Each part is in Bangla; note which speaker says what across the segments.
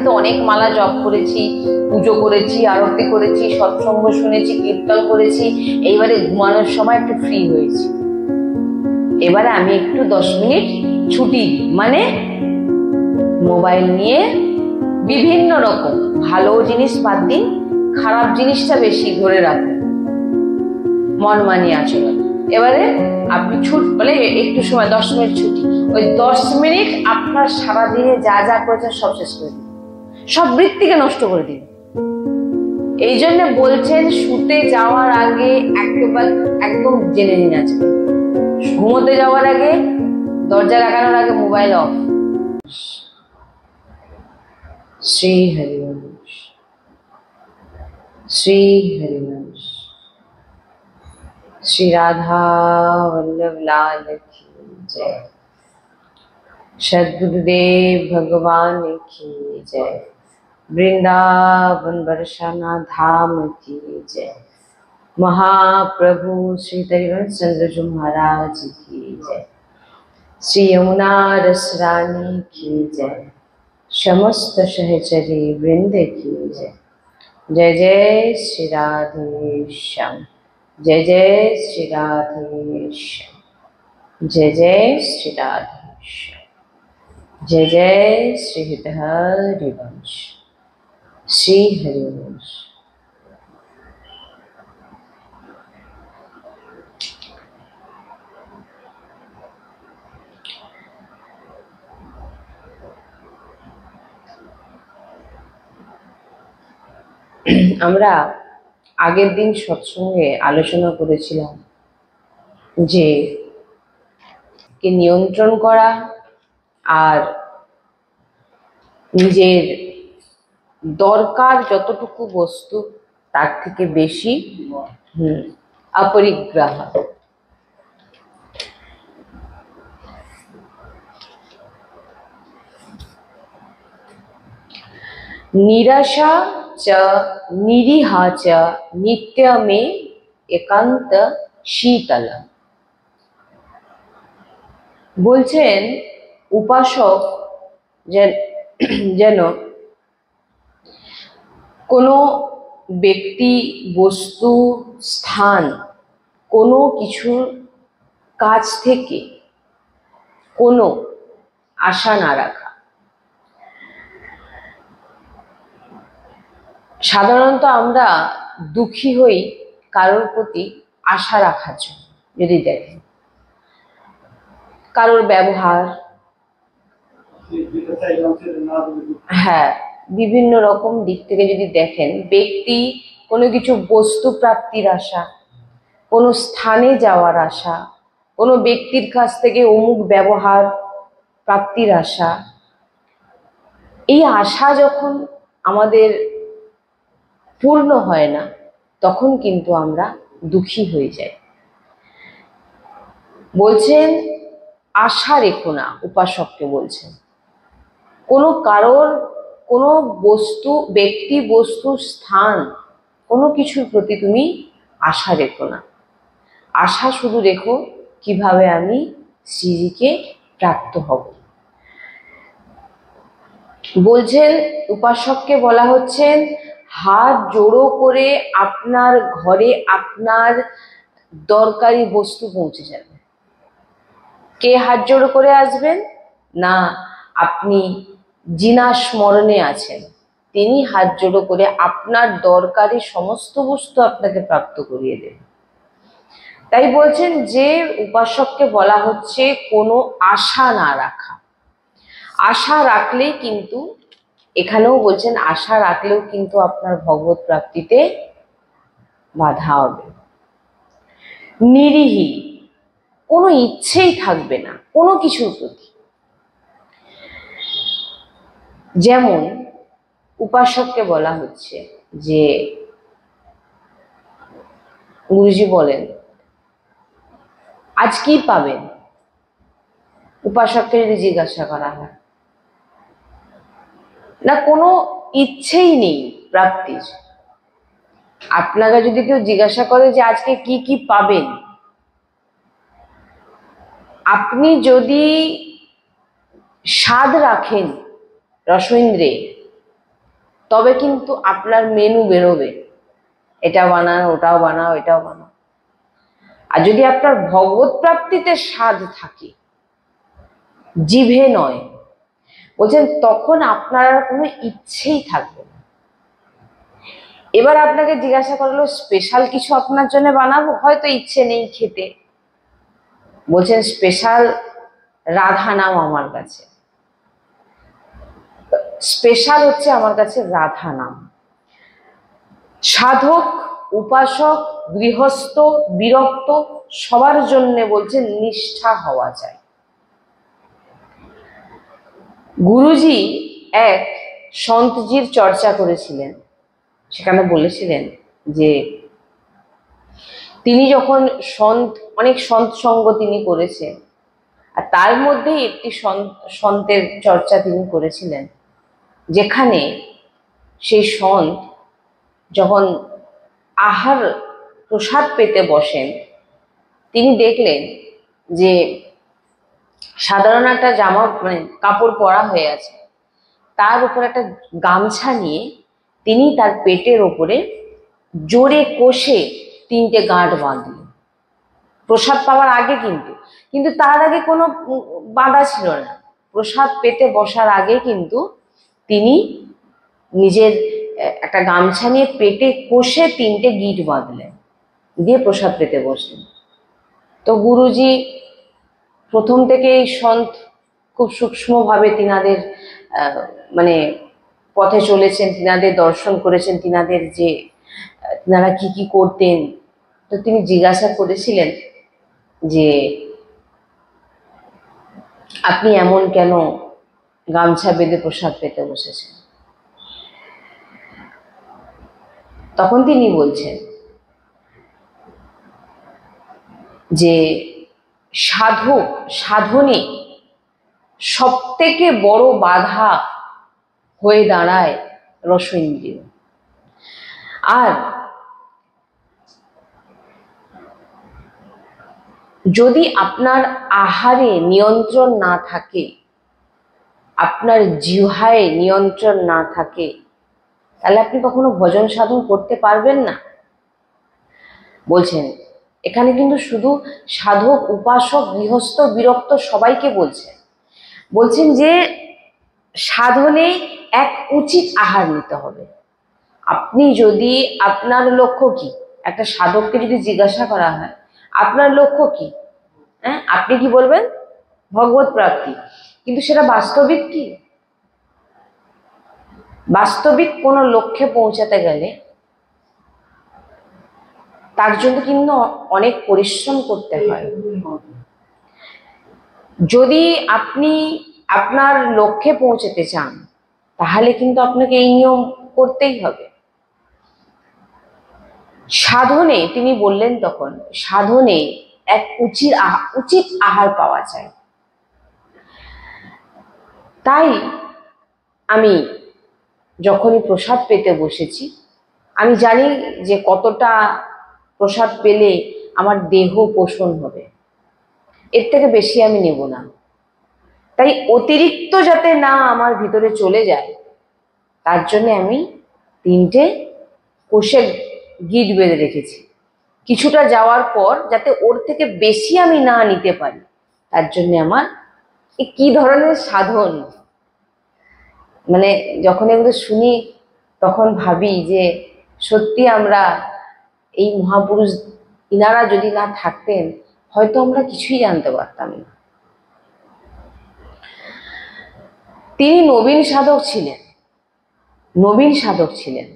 Speaker 1: তো অনেক মালা জপ করেছি, পুজো করেছি, আরতি করেছি, সৎসঙ্গ শুনেছি, কীর্তন করেছি। এইবারে ঘুমানোর সময় একটু ফ্রি হয়েছি। এবারে আমি একটু 10 মিনিট ছুটি, মানে মোবাইল নিয়ে বিভিন্ন রকম ভালো জিনিস বাদ দিন, খারাপ জিনিসটা বেশি ধরে রাখুন, মন মানিয়ে আচরণ। এবারে আপনি বলে একটু সময় 10 মিনিট ছুটি, ওই 10 মিনিট আপনার সারাদিনে যা যা করেছেন সব শেষ করে দিন, সব বৃত্তিকে নষ্ট করে দিন। এই জন্য বলছেন শুতে যাওয়ার আগে একদম জেনে নিন আছে, ঘুমোতে যাওয়ার আগে, দরজা লাগানোর আগে মোবাইল অফ। শ্রী হরিবংশ, শ্রী হরিবংশ। श्री राधा वल्लभ लाल की जय, सद्गुरुदेव भगवान की जय, वृंदावन बरसाना धाम की जय, महाप्रभु श्री हरिवंश चंद्र जी महाराज की जय, श्री यमुना रस रानी की जय, समस्त सहचरी वृंद की जय। जय जय श्री राधेश्याम, जय जय श्री राधेश्याम, जय जय श्री राधेश्याम, जय जय श्री हरिवंश, श्री हरिवंश। আমরা আগের দিন সৎসঙ্গে আলোচনা করেছিলাম যে কে নিয়ন্ত্রণ করা আর নিজের দরকার যতটুকু বস্তু তার থেকে বেশি অপরিগ্রহ। নিরাশা চ নিরীহা চ নিত্যমে একান্ত শীতল। বলছেন উপাসক যেন কোনো ব্যক্তি, বস্তু, স্থান, কোনো কিছুর কাছ থেকে কোনো আশা না রাখা। সাধারণত আমরা দুঃখী হই কারোর প্রতি আশা রাখার জন্য। যদি দেখেন কারোর ব্যবহার, হ্যাঁ, বিভিন্ন রকম দিক থেকে যদি দেখেন, ব্যক্তি কোনো কিছু বস্তু প্রাপ্তির আশা, কোনো স্থানে যাওয়ার আশা, কোনো ব্যক্তির কাছ থেকে অমুক ব্যবহার প্রাপ্তির আশা, এই আশা যখন আমাদের পূর্ণ হয় না তখন কিন্তু আমরা দুঃখী হয়ে যাই। বলছেন আশা রেখো না, উপাসককে বলছেন কোনো কারোর, কোনো বস্তু, ব্যক্তি, বস্তু, স্থান, কোনো কিছুর প্রতি তুমি আশা রেখো না। আশা শুধু রেখো কিভাবে আমি শ্রীজিকে প্রাপ্ত হব। বলছেন উপাসককে বলা হচ্ছেন হাত জোড়ো করে আপনার ঘরে আপনার দরকারি বস্তু পৌঁছে যাবে। কে হাত জোড়ো করে আসবেন? না, আপনি যিনা স্মরণে আছেন তিনি হাত জোড়ো করে আপনার দরকারি সমস্ত বস্তু আপনাকে প্রাপ্ত করিয়ে দেবেন। তাই বলছেন যে উপাসককে বলা হচ্ছে কোনো আশা না রাখা। আশা রাখলেই কিন্তু, এখানেও বলছেন আশা রাখলেও কিন্তু আপনার ভগবত প্রাপ্তিতে বাধা হবে। নিরীহী, কোনো ইচ্ছেই থাকবে না কোনো কিছুর প্রতি। যেমন উপাসককে বলা হচ্ছে যে গুরুজি বলেন আজ কি পাবেন, উপাসককে যদি জিজ্ঞাসা করা হয়, না কোনো ইচ্ছেই নেই প্রাপ্তির। আপনাকে যদি কেউ জিজ্ঞাসা করে যে আজকে কি কি পাবেন, আপনি যদি স্বাদ রাখেন রসইন্দ্রে, তবে কিন্তু আপনার মেনু বেরোবে, এটা বানাও, ওটাও বানাও, এটাও বানাও। আর যদি আপনার ভগবত প্রাপ্তিতে স্বাদ থাকে, জিভে নয়, বলছেন, তখন আপনার আর কোনো ইচ্ছেই থাকবে না। এবার আপনাকে জিজ্ঞাসা করলো স্পেশাল কিছু আপনার জন্য বানাবো, হয়তো ইচ্ছে নেই খেতে, বলছেন স্পেশাল রাধা নাম আমার কাছে, স্পেশাল হচ্ছে আমার কাছে রাধা নাম। সাধক, উপাসক, গৃহস্থ, বিরক্ত সবার জন্য বলছেন নিষ্ঠা হওয়া যায়। গুরুজি এক সন্তজির চর্চা করেছিলেন, সেখানে বলেছিলেন যে তিনি যখন অনেক সন্ত সঙ্গ তিনি করেছেন, আর তার মধ্যেই একটি সন্তের চর্চা তিনি করেছিলেন, যেখানে সেই সন্ত যখন আহার প্রসাদ পেতে বসেন, তিনি দেখলেন যে সাধারণ একটা জামা মানে কাপড় পরা হয়ে আছে, তার উপর একটা গামছা নিয়ে তিনি তার পেটের ওপরে জোরে কষে 3টে গাঁট বাঁধলেন। প্রসাদ পাওয়ার আগে কিন্তু তার আগে কোনো বাঁধা ছিল না। প্রসাদ পেতে বসার আগে কিন্তু তিনি নিজের একটা গামছা নিয়ে পেটে কষে 3টে গিঁট বাঁধলেন, দিয়ে প্রসাদ পেতে বসলেন। তো গুরুজি প্রথম থেকে এই সন্ত খুব সূক্ষ্মভাবে তিনাদের মানে পথে চলেছেন, তিনাদের দর্শন করেছেন, তিনাদের যে তিনারা কি কি করতেন। তো তিনি জিজ্ঞাসা করেছিলেন যে আপনি এমন কেন গামছা বেঁধে প্রসাদ পেতে বসেছেন? তখন তিনি বলছেন যে সাধক সাধনে সব থেকে বড় বাধা হয়ে দাঁড়ায় রসইন্দ্রিয়। আর যদি আপনার আহারে নিয়ন্ত্রণ না থাকে, আপনার জিহ্বায় নিয়ন্ত্রণ না থাকে, তাহলে আপনি কখনো ভজন সাধন করতে পারবেন না। বলছেন এখানে কিন্তু শুধু সাধক, উপাসক, গৃহস্থ, বিরক্ত সবাইকে বলছেন যে সাধনে এক উচিত আহার নিতে হবে। আপনি যদি, আপনার লক্ষ্য কি, একটা সাধককে যদি জিজ্ঞাসা করা হয় আপনার লক্ষ্য কি, হ্যাঁ, আপনি কি বলবেন? ভগবত প্রাপ্তি। কিন্তু সেটা বাস্তবিক কি? বাস্তবিক কোনো লক্ষ্যে পৌঁছাতে গেলে তার জন্য কিন্তু অনেক পরিশ্রম করতে হয়। যদি আপনি আপনার লক্ষ্যে পৌঁছাতে চান, তাহলে কিন্তু আপনাকে এই নিয়ম করতেই হবে। সাধনে তিনি বললেন, তখন সাধনে এক উচিত আহার পাওয়া যায়। তাই আমি যখনই প্রসাদ পেতে বসেছি, আমি জানি যে কতটা প্রসাদ পেলে আমার দেহ পোষণ হবে, এর থেকে বেশি আমি নেব না। তাই অতিরিক্ত যাতে না আমার ভিতরে চলে যায়, তার জন্য আমি 3টে কষে গিঁট বেঁধে রেখেছি। কিছুটা যাওয়ার পর যাতে ওর থেকে বেশি আমি না নিতে পারি, তার জন্য আমার কি ধরনের সাধন। মানে যখন এগুলো শুনি তখন ভাবি যে সত্যি আমরা এই মহাপুরুষ, ইনারা যদি না থাকতেন হয়তো আমরা কিছুই জানতে পারতাম না। তিনি নবীন সাধক ছিলেন, নবীন সাধক ছিলেন।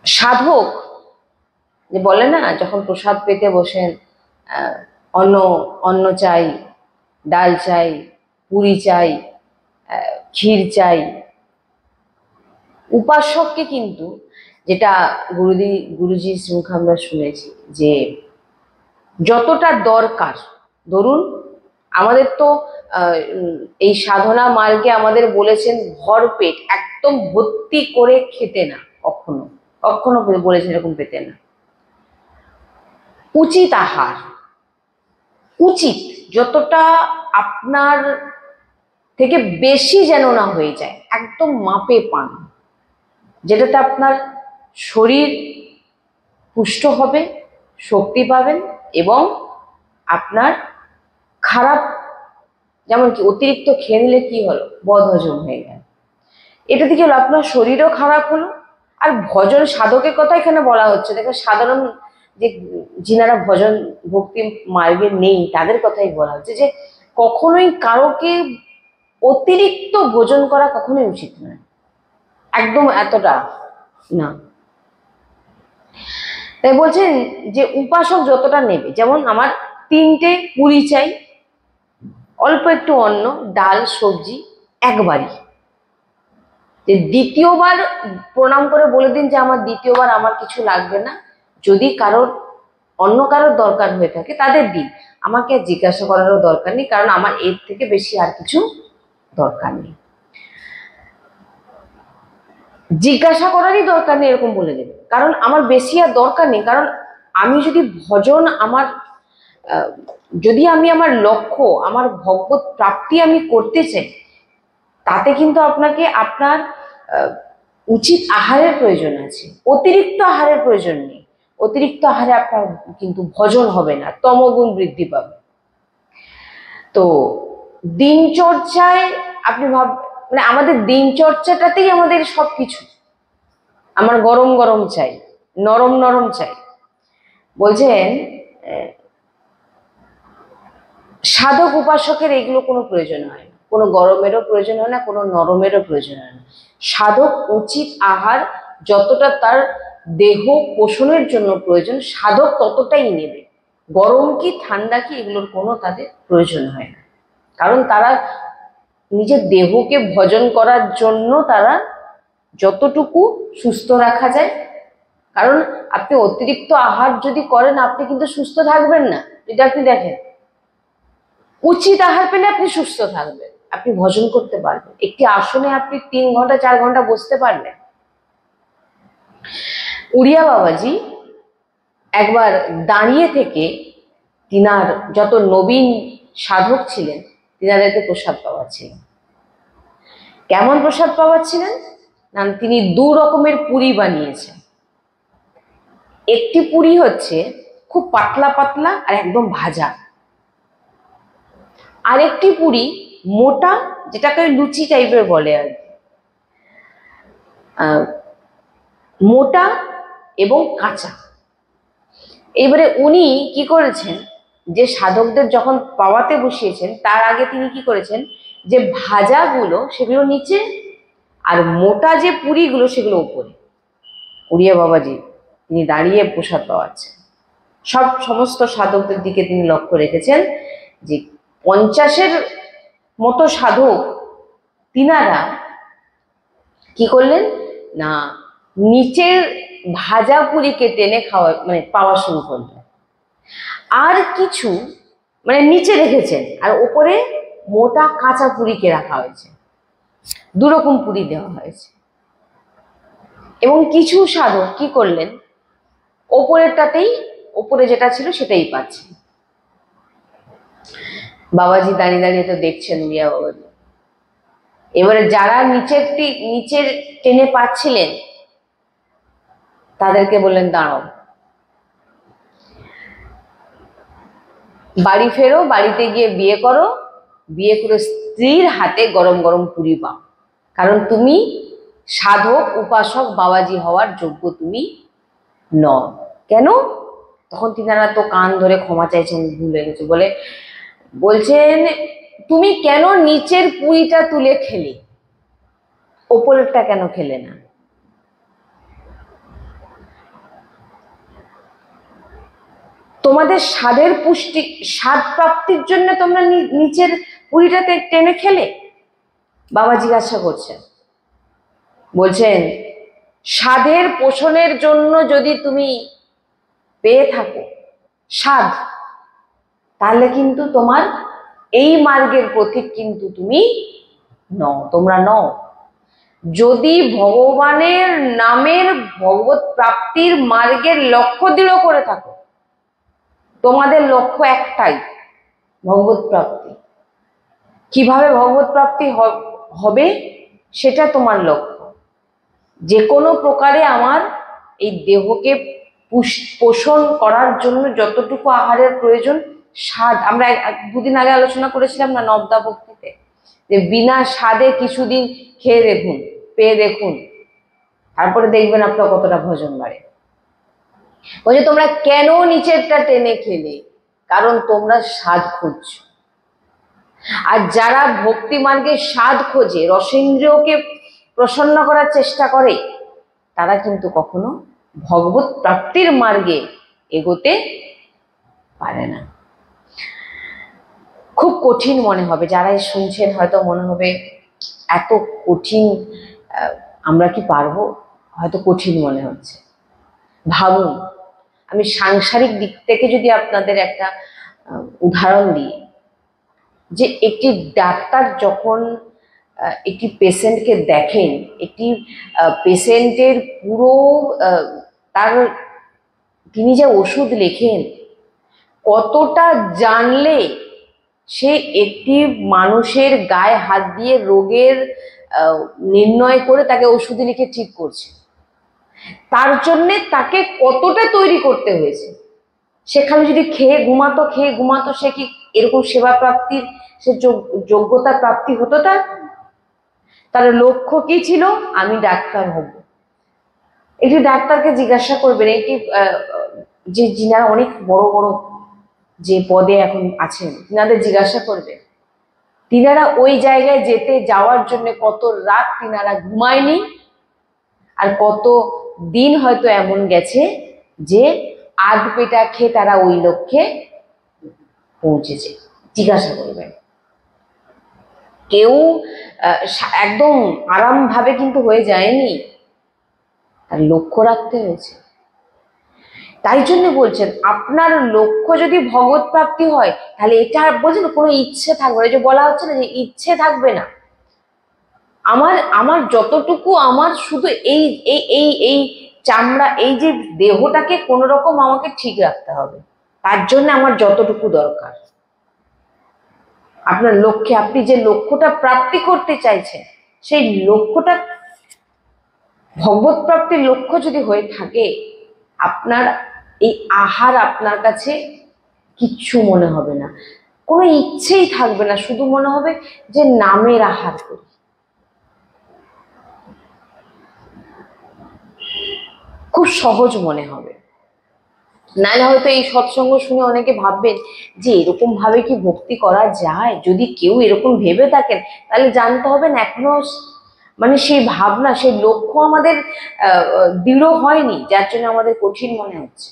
Speaker 1: সাধক যে বলে না, যখন প্রসাদ পেতে বসেন, অন্ন চাই, ডাল চাই, পুরি চাই, ক্ষীর চাই। উপাসককে কিন্তু, যেটা গুরুজির মুখে আমরা শুনেছি, যে যতটা দরকার, ধরুন আমাদের তো এই সাধনা মার্গে আমাদের বলেছেন ভরপেট একদম ভর্তি করে খেতে না, কখনো কখনো বলেছেন এরকম পেতে না। উচিত আহার, উচিত যতটা আপনার থেকে বেশি যেন না হয়ে যায়, একদম মাপে পান, যেটাতে আপনার শরীর পুষ্ট হবে, শক্তি পাবেন এবং আপনার খারাপ, যেমন কি অতিরিক্ত খেয়ে নিলে কি হলো, বদহজম হয়ে গেল, এটা থেকে হলো আপনার শরীরও খারাপ হলো। আর ভজন সাধকের কথা এখানে বলা হচ্ছে, দেখো সাধারণ যে যিনারা ভজন ভক্তি মার্গে নেই তাদের কথাই বলা হচ্ছে যে কখনোই কারোকে অতিরিক্ত ভোজন করা কখনোই উচিত নয়, একদম এতটা না। তাই বলছেন যে উপাসক যতটা নেবে, যেমন আমার 3টে পুরি চাই, অল্প একটু অন্ন, ডাল, সবজি একবারই। যে দ্বিতীয়বার প্রণাম করে বলে দিন যে আমার দ্বিতীয়বার আমার কিছু লাগবে না, যদি কারোর অন্য কারোর দরকার হয়ে থাকে তাদের দিন, আমাকে আর জিজ্ঞাসা করারও দরকার নেই, কারণ আমার এর থেকে বেশি আর কিছু দরকার নেই। জিজ্ঞাসা করারই দরকার নেই এরকম বলে দেবে, কারণ আমার বেশি আর দরকার নেই। কারণ আমি যদি ভজন আমার যদি আমি আমার লক্ষ্য, আমার ভগবত প্রাপ্তি আমি করতে চাই, তাতে কিন্তু আপনাকে আপনার উচিত আহারের প্রয়োজন আছে, অতিরিক্ত আহারের প্রয়োজন নেই। অতিরিক্ত আহারে আপনার কিন্তু ভজন হবে না, তমগুণ বৃদ্ধি পাবে। তো দিনচর্চায় আপনি মানে আমাদের দিনচর্চাটাতেই আমাদের সবকিছু। আমার গরম গরম চাই, নরম নরম চাই। বলছেন সাধক উপাসকের এগুলো কোনো প্রয়োজন হয় না, কোনো গরমেরও প্রয়োজন হয় না, কোনো নরমেরও প্রয়োজন হয় না। সাধক উচিত আহার যতটা তার দেহ পোষণের জন্য প্রয়োজন, সাধক ততটাই নেবে। গরম কি ঠান্ডা কি এগুলোর কোনো তাদের প্রয়োজন হয় না, কারণ তারা নিজের দেহকে ভজন করার জন্য তারা যতটুকু সুস্থ রাখা যায়। কারণ আপনি অতিরিক্ত আহার যদি করেন আপনি কিন্তু সুস্থ থাকবেন না, এটা আপনি দেখেন। উচিত আহার পেলে আপনি সুস্থ থাকবেন, আপনি ভজন করতে পারবেন, একটি আসনে আপনি 3 ঘন্টা 4 ঘন্টা বসতে পারবেন। উড়িয়া বাবাজি একবার দাঁড়িয়ে থেকে তিনার যত নবীন সাধক ছিলেন তিনাদেরকে প্রসাদ পাওয়াচ্ছিলেন। কেমন প্রসাদ পাওয়াচ্ছিলেন না, তিনি 2 রকমের পুরি বানিয়েছেন। একটি পুরি হচ্ছে খুব পাতলা পাতলা আর একদম ভাজা, আরেকটি পুরি মোটা, যেটাকে লুচি টাইপের বলে আর মোটা এবং কাঁচা। এবারে উনি কি করেছেন, যে সাধকদের যখন পাওয়াতে বসিয়েছেন তার আগে তিনি কি করেছেন, যে ভাজাগুলো সেগুলো নিচে আর মোটা যে পুরিগুলো সেগুলো উপরে। উড়িয়া বাবাজি তিনি দাঁড়িয়ে প্রসাদ পাওয়াচ্ছেন। সমস্ত সাধকদের দিকে তিনি লক্ষ্য রেখেছেন যে 50-এর মতো সাধক তিনারা কি করলেন না, নিচের ভাজা পুরিকে টেনে খাওয়া মানে পাওয়া শুরু করলেন, আর কিছু মানে নিচে রেখেছেন আর উপরে মোটা কাঁচা পুরিকে রাখা হয়েছে, 2 রকম পুরি দেওয়া হয়েছে। এবং কিছু সাধক কি করলেন, ওপরেরটাতেই, উপরে যেটা ছিল সেটাই পাচ্ছেন। বাবাজি দাঁড়িয়ে দাঁড়িয়ে তো দেখছেন উড়িয়া বাবাজি। এবারে যারা নিচের টেনে পাচ্ছিলেন তাদেরকে বললেন দাঁড়াও, বাড়ি ফেরো, বাড়িতে গিয়ে বিয়ে করো, বিয়ে করে স্ত্রীর হাতে গরম গরম পুরি পাও, কারণ তুমি সাধক উপাসক বাবাজি হওয়ার যোগ্য তুমি নও। কেন? তখন তিনারা তো কান ধরে ক্ষমা চাইছেন, ভুলে গেছে বলছেন তুমি কেন নিচের পুরিটা তুলে খেলে, ওপরেরটা কেন খেলে না? তোমাদের স্বাদ প্রাপ্তির জন্য তোমরা নিচের পুরিটাতে টেনে খেলে? বাবা জিজ্ঞাসা করছেন, বলছেন স্বাদের পোষণের জন্য যদি তুমি পেয়ে থাকো স্বাদ, তাহলে কিন্তু তোমার এই মার্গের পথিক কিন্তু তুমি নও, তোমরা নও। যদি ভগবানের নামের ভগবত প্রাপ্তির মার্গের লক্ষ্য দৃঢ় করে থাকো, তোমাদের লক্ষ্য একটাই, ভগবত প্রাপ্তি, কিভাবে ভগবত প্রাপ্তি হবে সেটা তোমার লক্ষ্য। যে কোনো প্রকারে আমার এই দেহকে পোষণ করার জন্য যতটুকু আহারের প্রয়োজন, স্বাদ, আমরা দুদিন আগে আলোচনা করেছিলাম না নবদা ভক্তিতে, যে বিনা স্বাদে কিছুদিন খেয়ে দেখুন, পেয়ে দেখুন, তারপরে দেখবেন আপনার কতটা ভোজন বাড়ে। বলছে তোমরা কেন নিচেরটা টেনে খেলে? কারণ তোমরা স্বাদ খুঁজছো। আর যারা ভক্তি মার্গে স্বাদ খোঁজে, রসেন্দ্রিয়কে প্রসন্ন করার চেষ্টা করে, তারা কিন্তু কখনো ভগবত প্রাপ্তির মার্গে এগোতে পারে না। খুব কঠিন মনে হবে, যারাই শুনছেন হয়তো মনে হবে এত কঠিন, আমরা কি পারবো? হয়তো কঠিন মনে হচ্ছে। ভাবুন, আমি সাংসারিক দিক থেকে যদি আপনাদের একটা উদাহরণ দিই, যে একটি ডাক্তার যখন একটি পেশেন্টকে দেখেন, একটি পেশেন্টের পুরো তার তিনি যে ওষুধ লেখেন, কতটা জানলে সে একটি মানুষের গায়ে হাত দিয়ে রোগের নির্ণয় করে তাকে ওষুধ লিখে ঠিক করছে, তার জন্যে তাকে কতটা তৈরি করতে হয়েছে। সেখানে যদি খেয়ে ঘুমাতো সে কি এরকম সেবা প্রাপ্তির সে যোগ্যতা প্রাপ্তি হতো? তার লক্ষ্য কি ছিল? আমি ডাক্তার হব। একটি ডাক্তারকে জিজ্ঞাসা করবেন, একটি যে যিনারা অনেক বড় বড় যে পদে এখন আছেন, তিনাদের জিজ্ঞাসা করবে, তিনারা ওই জায়গায় যাওয়ার জন্য কত রাত তিনারা ঘুমায়নি, আর কত দিন হয়তো এমন গেছে যে আধ পেটা খেয়ে তারা ওই লক্ষ্যে পৌঁছেছে। জিজ্ঞাসা করবেন। কেউ একদম আরাম ভাবে কিন্তু হয়ে যায়নি, তার লক্ষ্য রাখতে হয়েছে। তাই জন্য বলছেন, আপনার লক্ষ্য যদি ভগবত প্রাপ্তি হয়, তাহলে এটা বলছেন কোনো ইচ্ছে থাকবে না। যে বলা হচ্ছে না যে ইচ্ছে থাকবে না, আমার যতটুকু, আমার শুধু এই এই এই এই চামড়া, এই যে দেহটাকে কোন রকম আমাকে ঠিক রাখতে হবে, তার জন্য আমার যতটুকু দরকার। আপনার লক্ষ্যে, আপনি যে লক্ষ্যটা প্রাপ্তি করতে চাইছেন, সেই লক্ষ্যটা ভগবত প্রাপ্তির লক্ষ্য যদি হয়ে থাকে, আপনার এই আহার আপনার কাছে কিচ্ছু মনে হবে না, কোনো ইচ্ছেই থাকবে না, শুধু মনে হবে যে নামের আহার করি। খুব সহজ মনে হবে। নাহলে হয়তো এই সৎসঙ্গ শুনে অনেকে ভাববেন যে এরকম ভাবে কি ভক্তি করা যায়? যদি কেউ এরকম ভেবে থাকেন, তাহলে জানতে হবে না এখনো মানে সেই ভাবনা, সেই লক্ষ্য আমাদের দৃঢ় হয়নি, যার জন্য আমাদের কঠিন মনে হচ্ছে।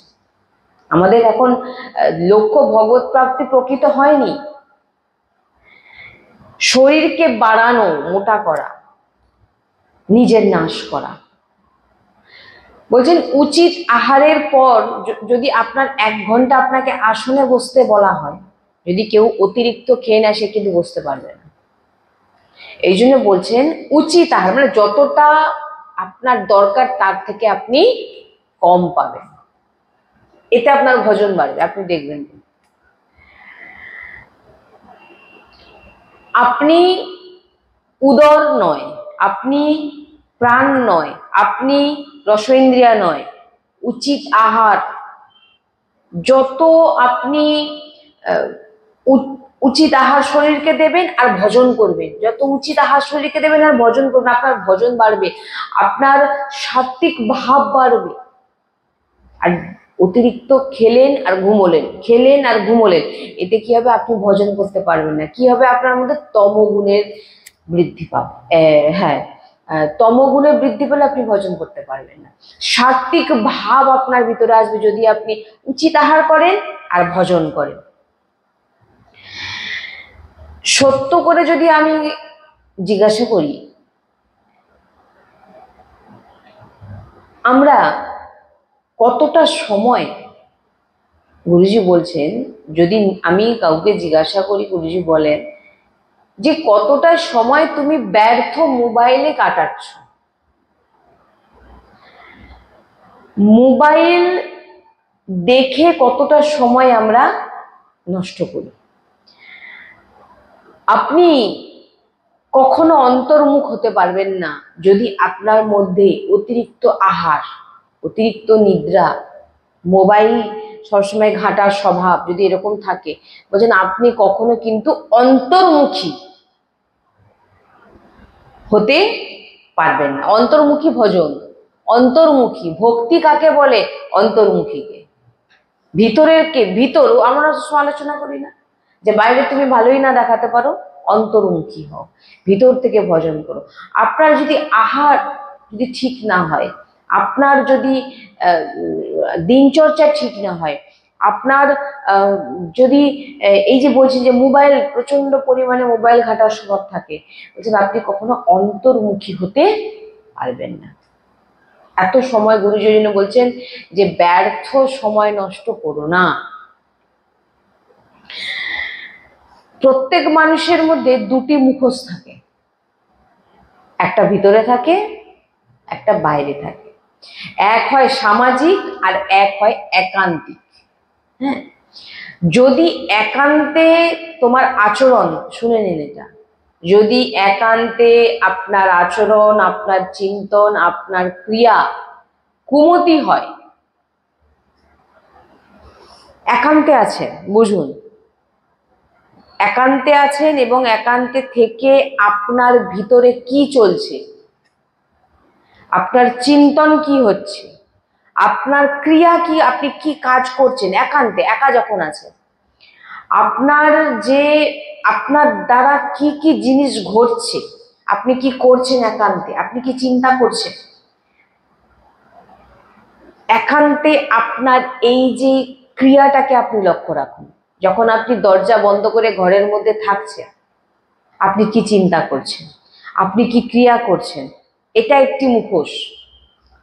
Speaker 1: আমাদের এখন লক্ষ্য ভগবত প্রাপ্তি প্রকৃত হয়নি। শরীরকে বাড়ানো, মোটা করা, নিজের নাশ করা। বলছেন উচিত আহারের পর যদি আপনার 1 ঘন্টা আপনাকে আসনে বসতে বলা হয়, যদি কেউ অতিরিক্ত খেয়ে নেয়, সে কিন্তু বসতে পারবে না। এই জন্য বলছেন উচিত আহার, মানে যতটা আপনার দরকার তার থেকে আপনি কম পাবেন, এতে আপনার ভোজন বাড়বে। আপনি দেখবেন আপনি উদর নয়, আপনি প্রাণ নয়, আপনি রসেন্দ্রিয়া নয়। উচিত আহার যত আপনি উচিত আহার শরীরকে দেবেন আর ভজন করবেন, যত উচিত আহার শরীরকে দেবেন আর ভজন করবেন, আপনার ভজন বাড়বে, আপনার সাত্বিক ভাব বাড়বে। আর অতিরিক্ত খেলেন আর ঘুমোলেন, এতে কি হবে? আপনি ভজন করতে পারবেন না। কি হবে? আপনার মধ্যে তমগুণের বৃদ্ধি পাবে। হ্যাঁ, তমগুণের বৃদ্ধি পেলে আপনি ভজন করতে পারবেন না। সাত্বিক ভাব আপনার ভিতরে আসবে যদি আপনি উচিত আহার করেন আর ভজন করেন। সত্য করে যদি আমি জিজ্ঞাসা করি, আমরা কতটা সময়, গুরুজি বলছেন, যদি আমি কাউকে জিজ্ঞাসা করি, গুরুজি বলেন যে কতটা সময় তুমি ব্যর্থ মোবাইলে কাটাচ্ছ, মোবাইল দেখে কতটা সময় আমরা নষ্ট করি। আপনি কখনো অন্তর্মুখ হতে পারবেন না যদি আপনার মধ্যে অতিরিক্ত আহার, অতিরিক্ত নিদ্রা, মোবাইল সবসময় ঘাঁটার স্বভাব যদি এরকম থাকে, বলছেন আপনি কখনো কিন্তু অন্তর্মুখী হতে পারবেন না। অন্তর্মুখী ভজন, অন্তর্মুখী ভক্তি কাকে বলে? অন্তর্মুখীকে। ভিতরের কে? ভিতর আমরা আলোচনা করি না যে বাইরে তুমি ভালোই না দেখাতে পারো, অন্তর্মুখী হও, ভিতর থেকে ভজন করো। আপনার যদি আহার যদি ঠিক না হয়, আপনার যদি দিনচর্চা ঠিক না হয়, আপনার যদি এই যে বলছি যে মোবাইল প্রচন্ড পরিমাণে মোবাইল ঘাটার স্বভাব থাকে, বলছেন আপনি কখনো অন্তর্মুখী হতে পারবেন না। এত সময় গুরুজি বলছেন যে ব্যর্থ সময় নষ্ট করো না। প্রত্যেক মানুষের মধ্যে দুটি মুখোশ থাকে, একটা ভিতরে থাকে, একটা বাইরে থাকে। এক হয় সামাজিক আর এক হয় একান্তিক। হ্যাঁ, যদি একান্তে তোমার আচরণ, শুনে নিন এটা, যদি একান্তে আপনার আচরণ, আপনার চিন্তন, আপনার ক্রিয়া কুমতি হয়, একান্তে আছেন বুঝুন, একান্তে আছেন এবং একান্তে থেকে আপনার ভিতরে কি চলছে, আপনার চিন্তন কি হচ্ছে, আপনার ক্রিয়া কি, আপনি কি কাজ করছেন একান্তে, একা যখন আছেন, আপনার যে আপনার দ্বারা কি কি জিনিস ঘটছে, আপনি কি করছেন একান্তে, আপনি কি চিন্তা করছেন একান্তে, আপনার এই যে ক্রিয়াটাকে আপনি লক্ষ্য রাখুন। যখন আপনি দরজা বন্ধ করে ঘরের মধ্যে থাকছেন, আপনি কি চিন্তা করছেন, আপনি কি ক্রিয়া করছেন, এটা একটি মুখোশ।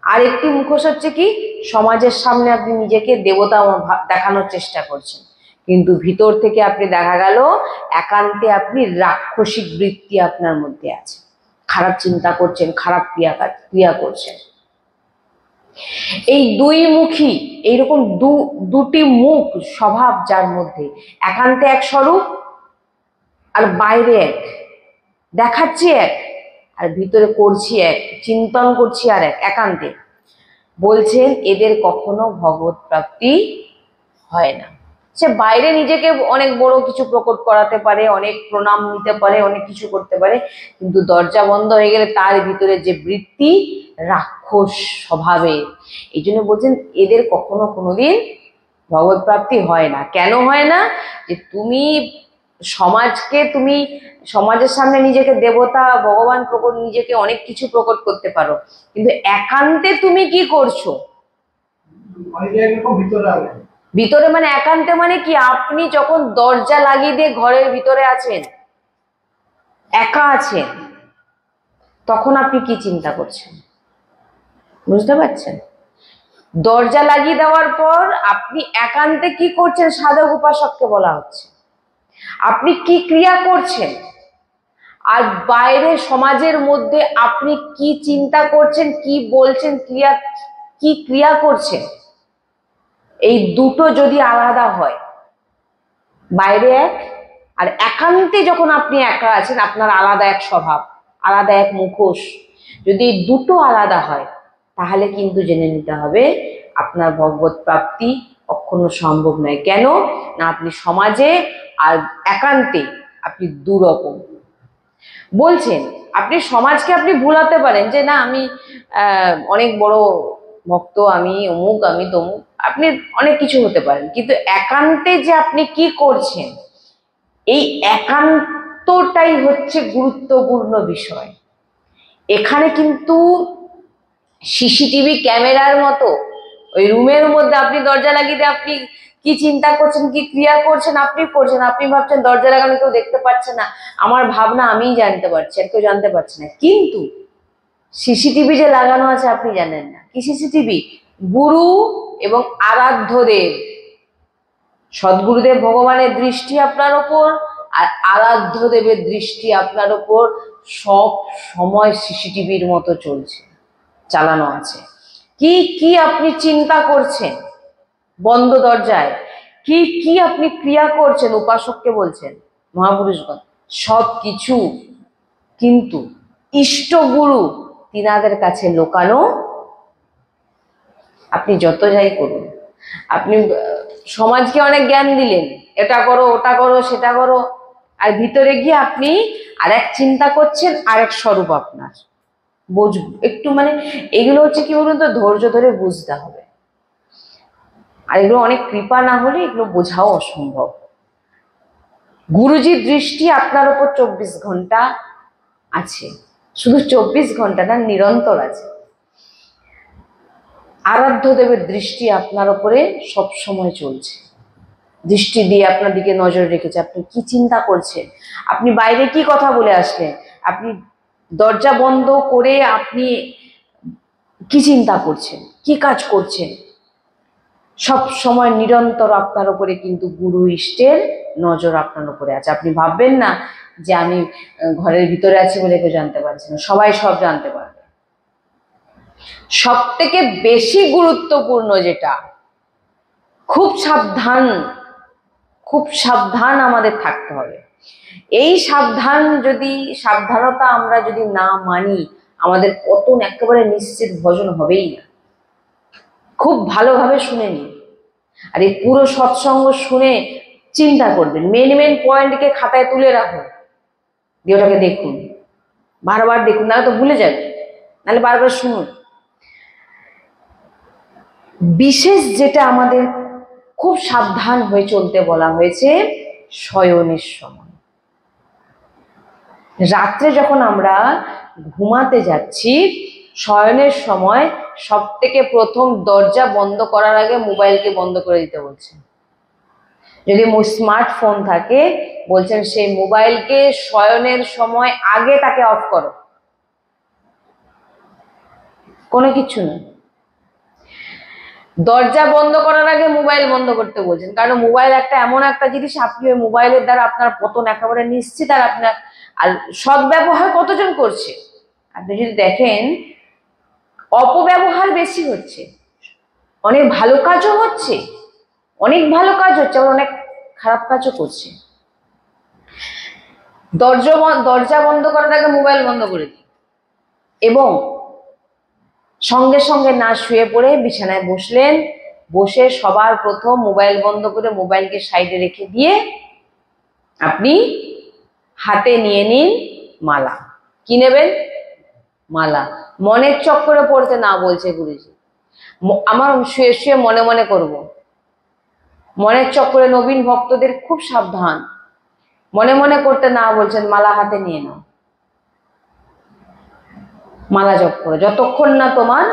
Speaker 1: আর একটি মুখোশ হচ্ছে কি, সমাজের সামনে আপনি নিজেকে দেবতা দেখানোর চেষ্টা করছেন, কিন্তু ভিতর থেকে আপনি দেখা গেল একান্তে আপনি রাক্ষসিক বৃত্তি আপনার মধ্যে আছে, খারাপ চিন্তা করছেন, খারাপ ক্রিয়া করছেন। এই দুই মুখী, এইরকম দুটি মুখ স্বভাব যার মধ্যে, একান্তে এক স্বরূপ আর বাইরে এক, দেখাচ্ছি এক আর ভিতরে করছি এক, চিন্তন করছি আর এক, একান্তে। বলছেন এদের কখনো ভগবত প্রাপ্তি হয় না। সে বাইরে নিজেকে অনেক বড় কিছু প্রকট করাতে পারে, অনেক প্রণাম নিতে পারে, অনেক কিছু করতে পারে, কিন্তু দরজা বন্ধ হয়ে গেলে তার ভিতরে যে বৃত্তি রাক্ষস স্বভাবে, এই জন্য বলছেন এদের কখনো কোনোদিন ভগবত প্রাপ্তি হয় না। কেন হয় না? যে তুমি সমাজকে, তুমি সমাজের সামনে নিজেকে দেবতা ভগবান প্রকট, নিজেকে অনেক কিছু প্রকট করতে পারো, কিন্তু একান্তে তুমি কি করছো? ভিতরে মানে একান্তে মানে কি, আপনি যখন দরজা লাগিয়ে দিয়ে ঘরের ভিতরে আছেন, একা আছেন, তখন আপনি কি চিন্তা করছেন? বুঝতে পারছেন? দরজা লাগিয়ে দেওয়ার পর আপনি একান্তে কি করছেন, সাধক উপাসককে বলা হচ্ছে, আপনি কি ক্রিয়া করছেন, আর বাইরে সমাজের মধ্যে আপনি কি চিন্তা করছেন, কি বলছেন, কি ক্রিয়া করছেন, এই দুটো যদি আলাদা হয়, বাইরে এক আর একান্তে যখন আপনি একা আছেন, আপনার আলাদা এক স্বভাব, আলাদা এক মুখোশ, যদি দুটো আলাদা হয়, তাহলে কিন্তু জেনে নিতে হবে আপনার ভগবত প্রাপ্তি কখনো সম্ভব নয়। কেন না, আপনি সমাজে আর একান্তে আপনি দুরকম। বলছেন আপনি সমাজকে আপনি ভুলাতে পারেন যে না আমি অনেক বড় ভক্ত, আমি অমুক, আমি তমুক, আপনি অনেক কিছু হতে পারেন, কিন্তু একান্তে যে আপনি কি করছেন, এই একান্তটাই হচ্ছে গুরুত্বপূর্ণ বিষয়। এখানে কিন্তু সিসিটিভি ক্যামেরার মতো ওই রুমের মধ্যে আপনি দরজা লাগিয়ে আপনি কি চিন্তা করছেন, কি ক্রিয়া করছেন, আপনি করছেন, আপনি ভাবছেন দরজা লাগানো কেউ দেখতে পাচ্ছে না, আমার ভাবনা আমিই জানতে পারছি, আর কেউ জানতে পারছে না। কিন্তু সিসিটিভি যে লাগানো আছে আপনি জানেন না। কি সিসিটিভি? গুরু এবং আরাধ্যদেব, সদ্গুরুদেব ভগবানের দৃষ্টি আপনার ওপর, আর আরাধ্য দেবের দৃষ্টি আপনার ওপর সব সময় সিসিটিভির মতো চলছে, চালানো আছে। কি কি আপনি চিন্তা করছেন বন্ধ দরজায়, কি কি আপনি ক্রিয়া করছেন, উপাসককে বলছেন, মহাপুরুষগণ সব কিছু কিন্তু ইষ্টগুরু তিনাদের কাছে লোকানো। আপনি যত যাই করুন, আপনি সমাজকে অনেক জ্ঞান দিলেন, এটা করো ওটা করো সেটা করো, আর ভিতরে গিয়ে আপনি আরেক চিন্তা করছেন, আরেক স্বরূপ আপনার বুঝব একটু। মানে এগুলো হচ্ছে কি বলুন তো, ধৈর্য ধরে বুঝতে হবে। আর এগুলো অনেক কৃপা না হলে এগুলো বোঝাও অসম্ভব। গুরুজির দৃষ্টি আপনার উপর 24 ঘন্টা আছে, শুধু 24 ঘন্টা না, নিরন্তর আছে। আরাধ্য দেবের দৃষ্টি আপনার উপরে সব সময় চলছে, দৃষ্টি দিয়ে আপনার দিকে নজর রেখেছে। আপনি কি চিন্তা করছেন, আপনি বাইরে কি কথা বলে আসলেন, আপনি দরজা বন্ধ করে আপনি কি চিন্তা করছেন, কি কাজ করছেন, সব সময় নিরন্তর আপনার উপরে কিন্তু গুরু ইষ্টের নজর আপনার উপরে আছে। আপনি ভাববেন না যে আমি ঘরের ভিতরে আছি বলে কেউ জানতে পারছি না, সবাই সব জানতে পারবে। সব থেকে বেশি গুরুত্বপূর্ণ যেটা, খুব সাবধান, খুব সাবধান আমাদের থাকতে হবে। এই সাবধানতা আমরা যদি না মানি, আমাদের পতন একেবারে নিশ্চিত, ভজন হবেই না। খুব ভালোভাবে শুনে নিন, আর এই পুরো সৎসঙ্গ শুনে চিন্তা করবেন, মেন পয়েন্টকে খাতায় তুলে রাখুন, দিয়ে ওটাকে দেখুন, বারবার দেখুন, নাহলে তো ভুলে যাবে, নাহলে বারবার শুনুন। বিশেষ যেটা আমাদের খুব সাবধান হয়ে চলতে বলা হয়েছে, শয়নের সময়। রাত্রে যখন আমরা ঘুমাতে যাচ্ছি, শয়নের সময় সব থেকে প্রথম দরজা বন্ধ করার আগে মোবাইলকে বন্ধ করে দিতে বলছেন। যদি স্মার্টফোন থাকে, বলছেন সেই মোবাইলকে শয়নের সময় আগে তাকে অফ করো, কোনো কিছু না। দরজা বন্ধ করার আগে মোবাইল বন্ধ করতে বলছেন, কারণ মোবাইল এমন একটা জিনিস, আপনি ওই মোবাইলের দ্বারা আপনার পতন একেবারে নিশ্চিত। আর আপনার আর সদ্ব্যবহার কতজন করছে, আপনি যদি দেখেন অপব্যবহার বেশি হচ্ছে, অনেক ভালো কাজও হচ্ছে, আবার অনেক খারাপ কাজও করছে। দরজা বন্ধ করার আগে মোবাইল বন্ধ করে দিই, এবং সঙ্গে সঙ্গে না শুয়ে পড়ে বিছানায় বসলেন, বসে সবার প্রথম মোবাইল বন্ধ করে মোবাইলকে সাইডে রেখে দিয়ে আপনি হাতে নিয়ে নিন মালা। কি নেবেন? মালা। মনের চক্করে পড়তে না বলছে গুরুজি, আমার শুয়ে শুয়ে মনে মনে করব। মনের চক্করে নবীন ভক্তদের খুব সাবধান, মনে মনে করতে না বলছেন, মালা হাতে নিয়ে নাও, মালা জপ করো। যতক্ষণ না তোমার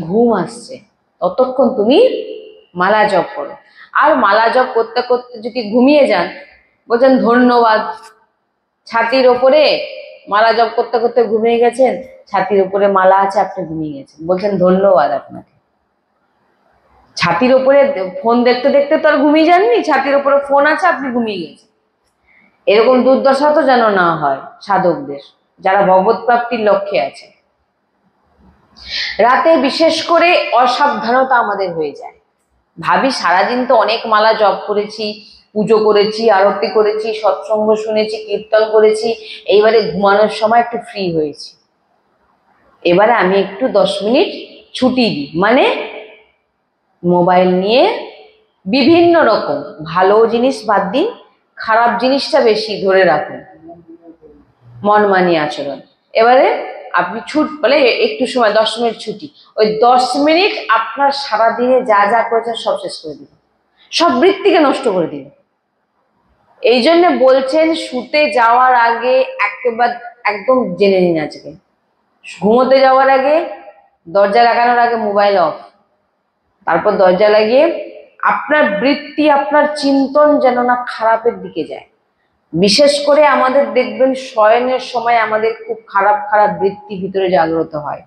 Speaker 1: ঘুম আসছে ততক্ষণ তুমি মালা জপ করো। আর মালা জপ করতে করতে যদি ঘুমিয়ে যান, বলছেন ধন্যবাদ। ছাতির ওপরে মালা জপ করতে করতে ঘুমিয়ে গেছেন, ছাতির উপরে মালা আছে, আপনি ঘুমিয়ে গেছেন, বলছেন ধন্যবাদ আপনাকে। ছাতির উপরে ফোন দেখতে দেখতে তো আর ঘুমিয়ে যাননি, ছাতির উপরে ফোন আছে, আপনি ঘুমিয়ে গেছেন। এরকম দুর্দশা তো যেন না হয় সাধকদের, যারা ভগবত প্রাপ্তির লক্ষ্যে আছে। রাতে বিশেষ করে অসাবধানতা আমাদের হয়ে যায়। ভাবি সারাদিন তো অনেক মালা জপ করেছি, পুজো করেছি, আরতি করেছি, সৎসঙ্গ শুনেছি, কীর্তন করেছি, এইবারে ঘুমানোর সময় একটু ফ্রি হয়েছি, এবারে আমি একটু 10 মিনিট ছুটি দিই। মানে মোবাইল নিয়ে বিভিন্ন রকম ভালো জিনিস বাদ দিন, খারাপ জিনিসটা বেশি ধরে রাখুন, মনমানি আচরণ। এবারে আপনি বলে একটু সময় 10 মিনিট ছুটি, ওই 10 মিনিট আপনার সারাদিনে যা যা করেছেন সব শেষ করে দিন, সব বৃত্তিকে নষ্ট করে দিন। এই জন্য বলছেন শুতে যাওয়ার আগে একদম জেনে নিন, আজকে ঘুমোতে যাওয়ার আগে, দরজা লাগানোর আগে মোবাইল অফ, তারপর দরজা লাগিয়ে আপনার বৃত্তি, আপনার চিন্তন যেন না খারাপের দিকে যায়। বিশেষ করে আমাদের দেখবেন শয়নের সময় আমাদের খুব খারাপ খারাপ বৃত্তি ভিতরে জাগ্রত হয়।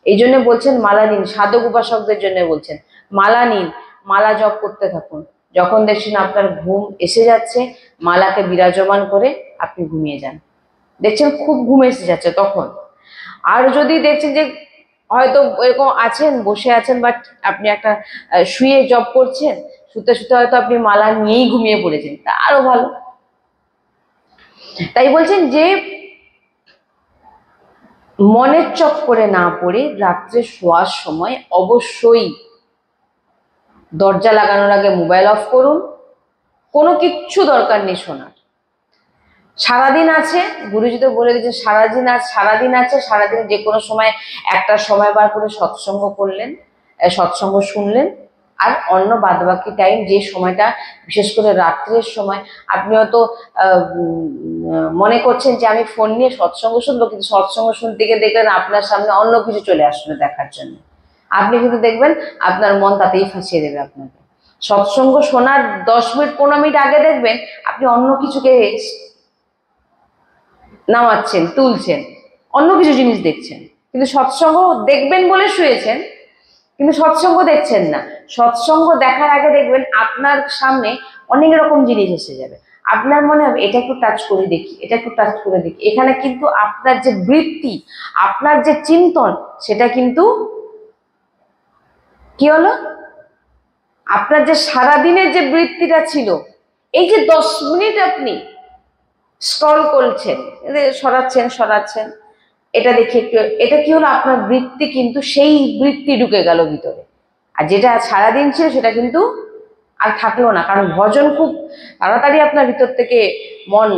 Speaker 1: এই জন্য বলছেন মালা নিন, সাধক উপাসকদের জন্য বলছেন মালা নিন, মালা জপ করতে থাকুন। যখন দেখছেন আপনার ঘুম এসে যাচ্ছে, মালাকে বিরাজমান করে আপনি ঘুমিয়ে যান। দেখছেন খুব ঘুম এসে যাচ্ছে তখন। আর যদি দেখছেন যে হয়তো এরকম আছেন, বসে আছেন, বাট আপনি একটা শুয়ে জপ করছেন, শুতে শুতে হয়তো আপনি মালা নিয়েই ঘুমিয়ে পড়েছেন, তা আরো ভালো। তাই বলছেন যে মনের চক্করে না পড়ে রাত্রে শোয়ার সময় অবশ্যই দরজা লাগানোর আগে মোবাইল অফ করুন। কোনো কিচ্ছু দরকার নেই শোনার। সারাদিন আছে, গুরুজি তো বলে দিয়েছে সারাদিন আছে, সারাদিন যে কোনো সময় একটা সময় বার করে সৎসঙ্গ করলেন, সৎসঙ্গ শুনলেন। আর অন্য বাদবাকি টাইম যে সময়টা, বিশেষ করে রাত্রের সময়, আপনি হয়তো মনে করছেন যে আমি ফোন নিয়ে সৎসঙ্গ শুনবো, কিন্তু সৎসঙ্গ শুনতে গিয়ে দেখলেন আপনার সামনে অন্য কিছু চলে আসলো দেখার জন্য। আপনি কিন্তু দেখবেন আপনার মন তাতেই ফাঁসিয়ে দেবে আপনাকে। সৎসঙ্গ শোনার 10 মিনিট 15 মিনিট আগে দেখবেন আপনি অন্য কিছুকে নামাচ্ছেন, তুলছেন, অন্য কিছু জিনিস দেখছেন, কিন্তু সৎসঙ্গ দেখবেন বলে শুয়েছেন, কিন্তু সৎসঙ্গ দেখছেন না। সৎসঙ্গ দেখার আগে দেখবেন আপনার সামনে অনেক রকম জিনিস এসে যাবে। আপনার মনে হবে এটা একটু টাচ করে দেখি, এটা একটু টাচ করে দেখি। এখানে কিন্তু আপনার যে বৃত্তি, আপনার যে চিন্তন, সেটা কিন্তু কি হলো, আপনার যে সারাদিনের যে বৃত্তিটা ছিল, এই যে 10 মিনিট আপনি স্ক্রল করছেন, সরাচ্ছেন, এটা দেখে একটু, এটা কি হলো, আপনার বৃত্তি কিন্তু সেই বৃত্তি ঢুকে গেল ভিতরে। আর যেটা সারাদিন ছিল সেটা কিন্তু আর থাকলো না। কারণ ভজন খুব তাড়াতাড়ি আপনার ভিতর থেকে মন,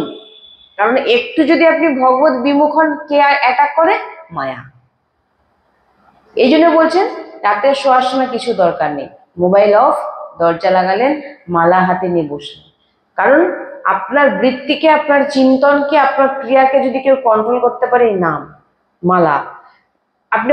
Speaker 1: কারণ একটু যদি আপনি ভগবত বিমুখ হন, কে অ্যাটাক করে? মায়া। এই জন্য বলছেন রাতে শোয়ার সময় কিছু দরকার নেই, মোবাইল অফ, দরজা লাগালেন, মালা হাতে নিয়ে বসলেন। কারণ আপনার বৃত্তিকে, আপনার চিন্তনকে, আপনার ক্রিয়াকে যদি কেউ কন্ট্রোল করতে পারে, এই নাম, মালা। আপনি